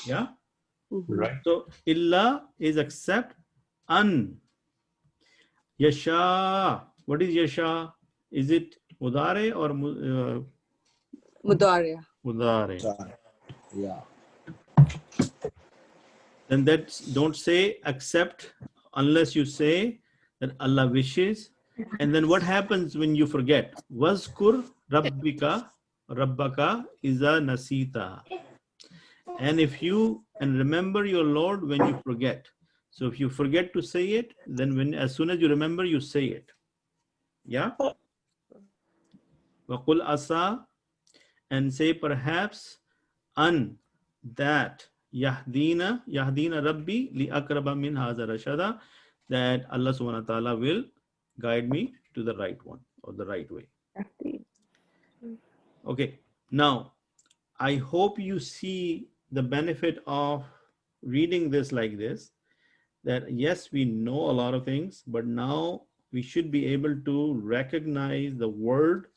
Yeah. Right. So illa is except, an yasha. What is yasha? Is it mudare or Mudaria. mudare? Yeah. Then don't say except unless you say that Allah wishes. And then what happens when you forget? Wazkur rabbaka iza nasita. And remember your Lord when you forget. So if you forget to say it, then as soon as you remember, you say it. Yeah. Waqul asa, and say perhaps that yahdina rabbi li akraba min hadha rashada, that Allah subhanahu wa ta'ala will guide me to the right one or the right way. Okay. Now, I hope you see the benefit of reading this like this, that yes, we know a lot of things, but now we should be able to recognize the word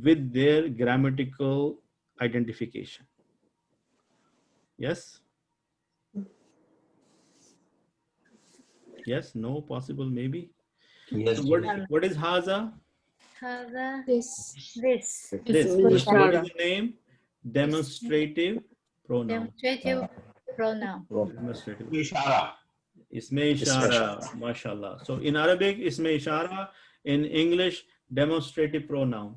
with their grammatical identification. Yes? Yes, no, possible, maybe? Yes. So what is haza? Hada. This. This. This. What is the name? demonstrative pronoun. Demonstrative pronoun. Demonstrative. Ishara. Isme ishara, mashallah. So in Arabic, isme ishara. In English, demonstrative pronoun.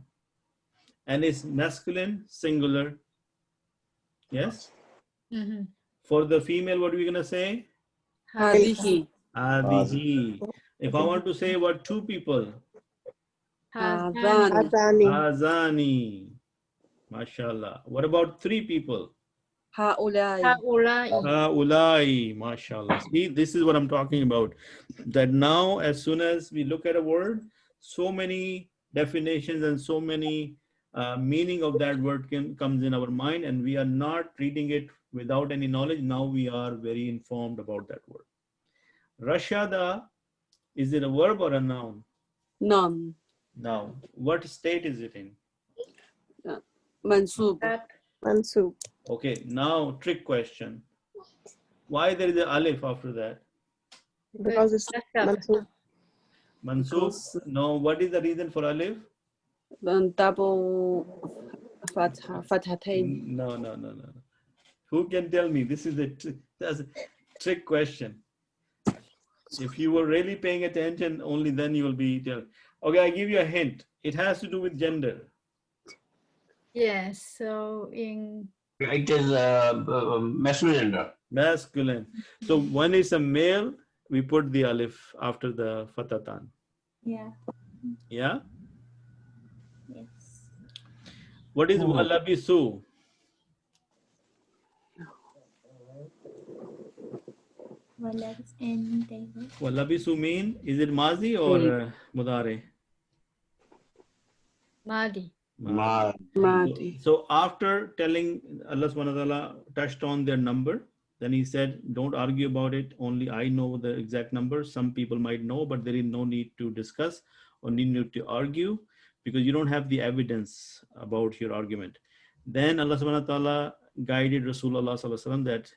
And it's masculine, singular. Yes? Mm-hmm. For the female, what are we going to say? هذه Adihi. If I want to say what two people, هذان Adani. Azani. Mashallah. What about three people? هؤلاء Haulai. Ulai. Mashallah. See, this is what I'm talking about. That now, as soon as we look at a word, so many definitions and so many meaning of that word comes in our mind, and we are not reading it without any knowledge. Now we are very informed about that word. Rashada, is it a verb or a noun? نعم Now, what state is it in? منصوب Mansub. Okay, now trick question. Why there is a alif after that? Because it's Mansub. Mansub? Because No, what is the reason for alif? double فتحتين No. Who can tell me? This is that's a trick question. If you were really paying attention, only then you will be telling. Okay, I give you a hint. It has to do with gender. Yes. So in It is masculine. Masculine. So when it's a male, we put the alif after the fatatan. Yeah. Yeah? Yes. What is walabisu? Walabs and they were. Walabisu mean, is it mazi or mudare? Madi. ماضي So after telling Allah subhanahu wa ta'ala touched on their number, then he said, don't argue about it. Only I know the exact number. Some people might know, but there is no need to discuss or need to argue because you don't have the evidence about your argument. Then Allah subhanahu wa ta'ala guided Rasulullah sallallahu alaihi wasallam that,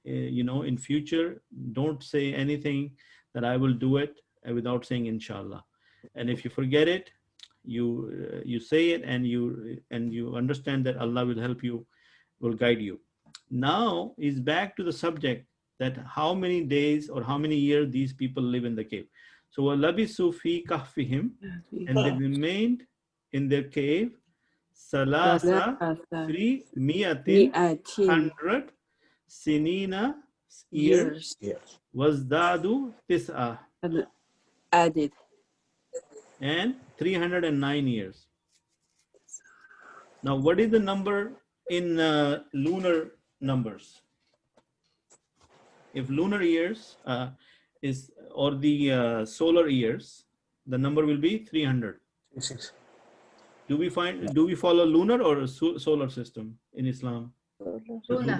in future, don't say anything that I will do it without saying inshallah. And if you forget it, you say it and you understand that Allah will help you, will guide you. Now is back to the subject that how many days or how many years these people live in the cave. So وَلَبِثُوا فِي كَهْفِهِمْ, and they remained in their cave salasa, 300 مئة sinina, years, years wazdadu tis'a, added and 309 years. Now, what is the number in lunar numbers? If lunar years is or the solar years, the number will be 300. Do we follow lunar or solar system in Islam? Lunar.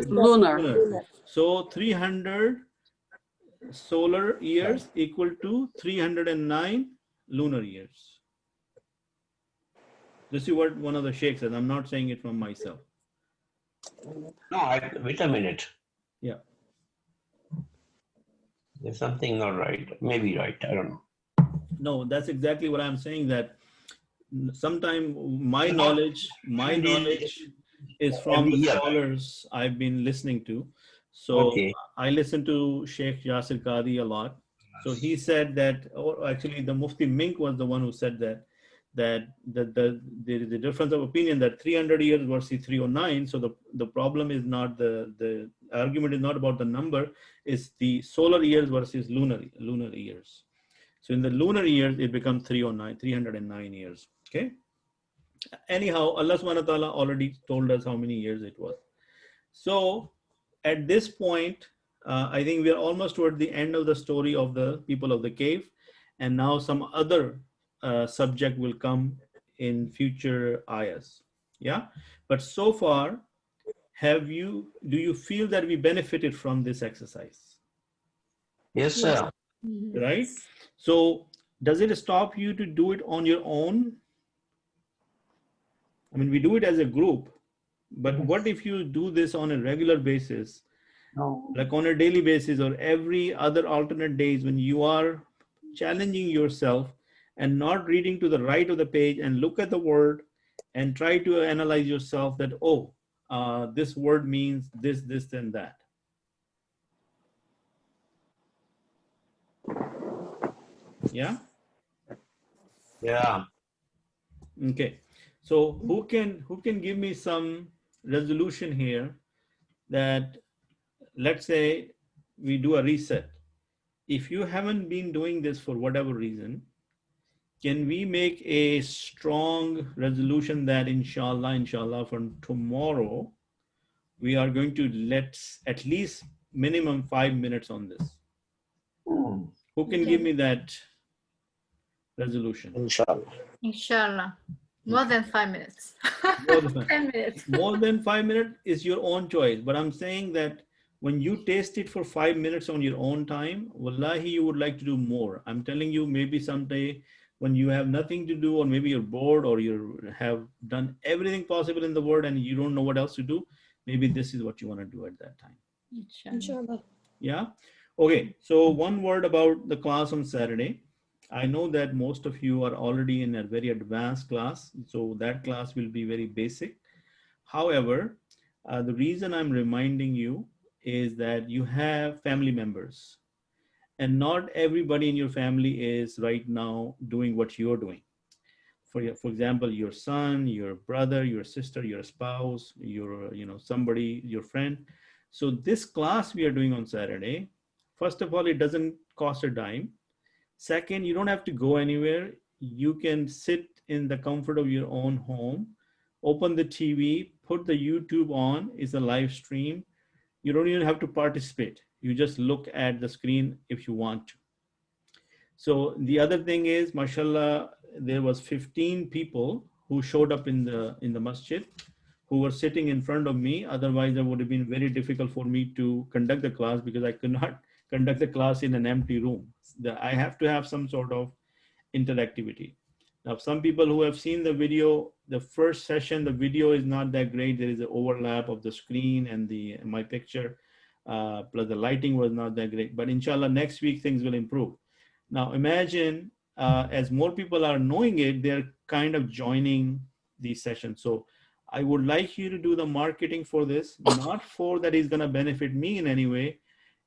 lunar So 300 solar years equal to 309 lunar years. This is what one of the sheikhs says. I'm not saying it from myself. No, wait a minute. Yeah. There's something not right. Maybe right. I don't know. No, that's exactly what I'm saying, that sometimes my knowledge is from the scholars I've been listening to. So Okay. I listen to Sheikh Yasir Qadi a lot. So he said that, or actually the Mufti Mink was the one who said that there is a difference of opinion that 300 years versus 309. So the problem is not the argument is not about the number, it's the solar years versus lunar years. So in the lunar years, it becomes 309 years. Okay. Anyhow, Allah subhanahu wa ta'ala already told us how many years it was. So at this point, I think we are almost toward the end of the story of the people of the cave. And now some other subject will come in future ayahs. Yeah. But so far, do you feel that we benefited from this exercise? Yes, sir. Right? So does it stop you to do it on your own? I mean, we do it as a group, but what if you do this on a regular basis, like on a daily basis or every other alternate days, when you are challenging yourself and not reading to the right of the page and look at the word and try to analyze yourself that, oh, this word means this, this, and that. Yeah. Yeah. Okay. So who can give me some resolution here that, let's say we do a reset. If you haven't been doing this for whatever reason, can we make a strong resolution that inshallah from tomorrow we are going to let's at least minimum 5 minutes on this? Hmm. Who can give me that resolution? Inshallah. Inshallah. More than 5 minutes. More than 10 minutes. more than 5 minutes is your own choice. But I'm saying that when you taste it for 5 minutes on your own time, wallahi, you would like to do more. I'm telling you, maybe someday when you have nothing to do, or maybe you're bored, or you have done everything possible in the world and you don't know what else to do, maybe this is what you want to do at that time. Inshallah. Inshallah. Yeah. Okay. So one word about the class on Saturday. I know that most of you are already in a very advanced class, so that class will be very basic. However, the reason I'm reminding you is that you have family members, and not everybody in your family is right now doing what you're doing. For example, your son, your brother, your sister, your spouse, somebody, your friend. So this class we are doing on Saturday, first of all, it doesn't cost a dime. Second, you don't have to go anywhere. You can sit in the comfort of your own home, open the TV, put the YouTube on, it's a live stream. You don't even have to participate. You just look at the screen if you want to. So the other thing is, mashallah, there was 15 people who showed up in the masjid, who were sitting in front of me. Otherwise, it would have been very difficult for me to conduct the class, because I could not conduct the class in an empty room. I have to have some sort of interactivity. Now, some people who have seen the video, the first session, the video is not that great. There is an overlap of the screen and my picture, plus the lighting was not that great. But inshallah, next week things will improve. Now, imagine as more people are knowing it, they're kind of joining these sessions. So I would like you to do the marketing for this, not for that is going to benefit me in any way.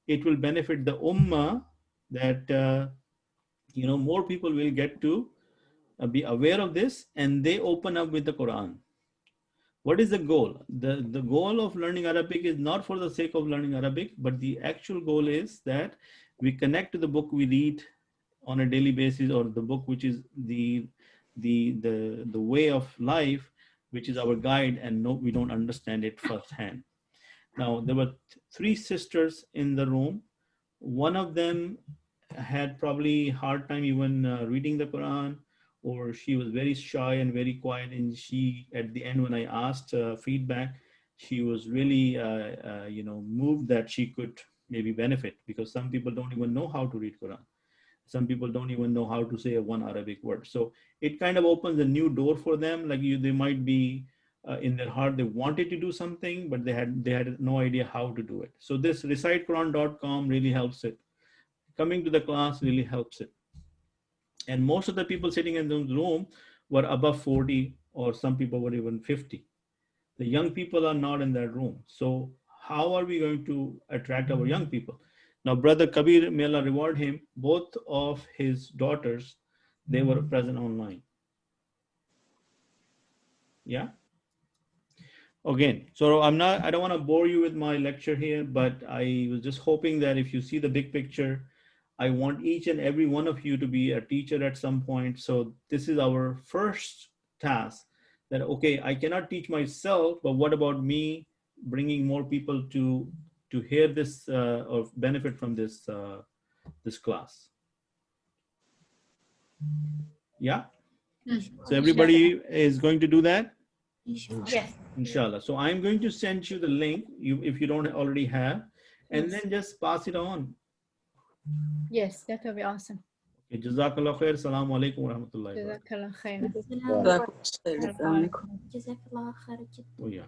It will benefit the ummah, that more people will get to be aware of this, and they open up with the Quran. What is the goal? The goal of learning Arabic is not for the sake of learning Arabic, but the actual goal is that we connect to the book we read on a daily basis, or the book which is the way of life, which is our guide, and no, we don't understand it firsthand. Now, there were three sisters in the room. One of them had probably hard time even reading the Quran, or she was very shy and very quiet. And she, at the end, when I asked feedback, she was really, moved that she could maybe benefit, because some people don't even know how to read Quran. Some people don't even know how to say a one Arabic word. So it kind of opens a new door for them. Like they might be in their heart, they wanted to do something, but they had no idea how to do it. So this recitequran.com really helps it. Coming to the class really helps it. And most of the people sitting in the room were above 40, or some people were even 50. The young people are not in that room. So how are we going to attract our young people? Now, Brother Kabir, may Allah reward him, both of his daughters, they were present online. Yeah. Again, so I don't want to bore you with my lecture here, but I was just hoping that if you see the big picture, I want each and every one of you to be a teacher at some point. So this is our first task, that, okay, I cannot teach myself, but what about me bringing more people to hear this or benefit from this this class? Yeah. So everybody is going to do that? Yes. Inshallah. So I'm going to send you the link, if you don't already have, and then just pass it on. Yes, that will be awesome. Okay, Jazakallah khair. Assalamu alaikum wa rahmatullahi wa barakatuh. Jazakallah khairan. السلام جزاكم الله خير. جزاك الله خير جدا. Oh, yeah.